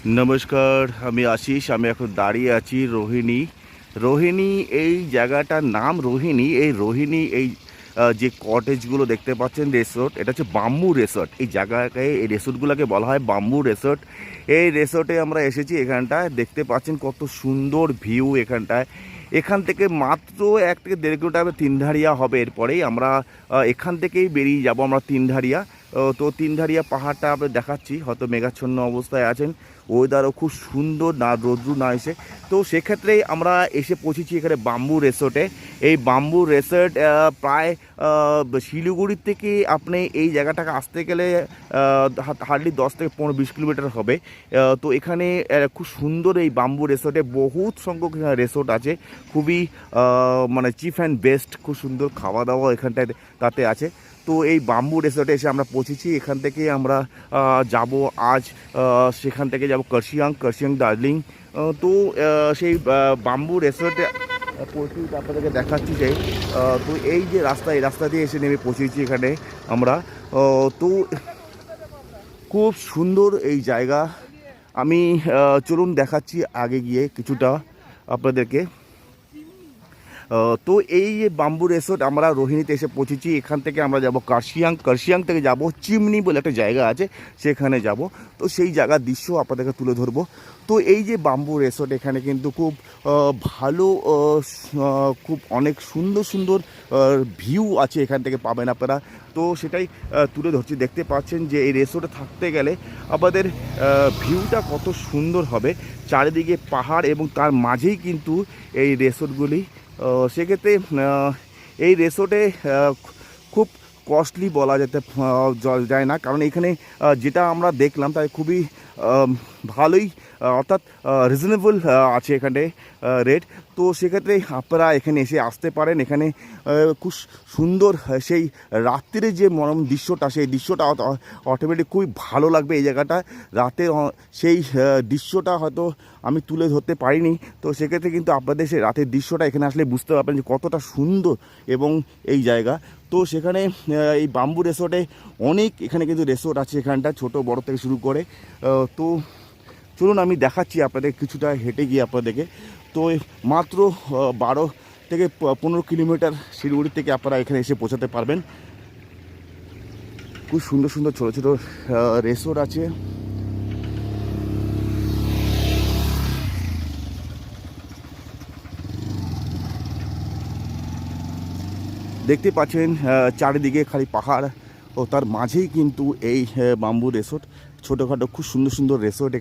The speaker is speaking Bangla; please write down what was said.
নমস্কার, আমি আশিস। আমি এখন দাঁড়িয়ে আছি রোহিণী। রোহিণী এই জায়গাটার নাম রোহিণী। এই রোহিণী এই যে কটেজগুলো দেখতে পাচ্ছেন, রিসোর্ট, এটা হচ্ছে বাম্বু রিসোর্ট। এই জায়গাকে, এই রিসোর্টগুলোকে বলা হয় বাম্বু রিসোর্ট। এই রিসোর্টে আমরা এসেছি। এখানটায় দেখতে পাচ্ছেন কত সুন্দর ভিউ এখানটায়। এখান থেকে মাত্র 1 থেকে 1.5 কিলোমিটার তিনধারিয়া হবে। এরপরেই আমরা এখান থেকেই বেরিয়ে যাব আমরা তিনধারিয়া। তো তিনধারিয়া পাহাড়টা আমরা দেখাচ্ছি। হয়তো মেঘাচ্ছন্ন অবস্থায় আছেন, ওয়েদারও খুব সুন্দর, না রোদ্রু না এসে। তো সেক্ষেত্রেই আমরা এসে পৌঁছেছি এখানে বাম্বু রিসোর্টে। এই বাম্বু রিসোর্ট প্রায় শিলিগুড়ির থেকে আপনি এই জায়গাটাকে আসতে গেলে হার্ডলি 10 থেকে 15-20 কিলোমিটার হবে। তো এখানে খুব সুন্দর এই বাম্বু রিসোর্টে বহুত সংখ্যক রিসোর্ট আছে। খুবই মানে চিপ অ্যান্ড বেস্ট, খুব সুন্দর খাওয়া দাওয়া এখানটায় তাতে আছে। তো এই বাম্বু রিসোর্টে এসে আমরা পৌঁছেছি। এখান থেকে আমরা যাব আজ, সেখান থেকে যাব কার্শিয়াং দার্জিলিং। তো সেই বাম্বু রিসোর্টে পৌঁছে আপনাদেরকে দেখাচ্ছি যে তো এই যে রাস্তা, এই রাস্তা দিয়ে এসে নেমে পৌঁছেছি এখানে আমরা। তো খুব সুন্দর এই জায়গা। আমি চলুন দেখাচ্ছি আগে গিয়ে কিছুটা আপনাদেরকে। তো এই যে বাম্বু রিসোর্ট, আমরা রোহিণীতে এসে পৌঁছেছি। এখান থেকে আমরা যাব কার্শিয়াং থেকে যাব চিমনি বলে একটা জায়গা আছে, সেখানে যাব। তো সেই জায়গার দৃশ্য আপনাদেরকে তুলে ধরবো। তো এই যে বাম্বু রিসোর্ট, এখানে কিন্তু খুব ভালো, খুব অনেক সুন্দর সুন্দর ভিউ আছে এখান থেকে পাবেন আপনারা। তো সেটাই তুলে ধরছি। দেখতে পাচ্ছেন যে এই রিসোর্টে থাকতে গেলে আমাদের ভিউটা কত সুন্দর হবে। চারিদিকে পাহাড় এবং তার মাঝেই কিন্তু এই রিসোর্টগুলি। সেক্ষেত্রে এই রিসোর্টে খুব কস্টলি বলা যেতে যায় না, কারণ এখানে যেটা আমরা দেখলাম তাই খুবই ভালোই, অর্থাৎ রিজনেবল আছে এখানে রেট। তো সেক্ষেত্রে আপনারা এখানে এসে আসতে পারেন। এখানে খুব সুন্দর সেই রাত্রির যে মনোরম দৃশ্যটা, সেই দৃশ্যটা অটোমেটিক খুবই ভালো লাগবে এই জায়গাটা। রাতে সেই দৃশ্যটা হয়তো আমি তুলে ধরতে পারিনি। তো সেক্ষেত্রে কিন্তু আপনাদের সেই রাতের দৃশ্যটা এখানে আসলে বুঝতে পারবেন যে কতটা সুন্দর এবং এই জায়গা। তো সেখানে এই বাম্বু রিসোর্টে অনেক, এখানে কিন্তু রিসোর্ট আছে এখানটা, ছোট বড় থেকে শুরু করে। তো চলুন আমি দেখাচ্ছি আপনাদের কিছুটা হেঁটে গিয়ে আপনাদেরকে। তো মাত্র 12 থেকে 15 কিলোমিটার শিলিগুড়ি থেকে আপনারা এখানে এসে পৌঁছাতে পারবেন। খুব সুন্দর সুন্দর ছোটো ছোটো রিসোর্ট আছে। দেখতে পাচ্ছেন চারিদিকে খালি পাহাড়, ও তার মাঝেই কিন্তু এই বাম্বু রিসোর্ট। ছোটোখাটো খুব সুন্দর সুন্দর রিসোর্ট।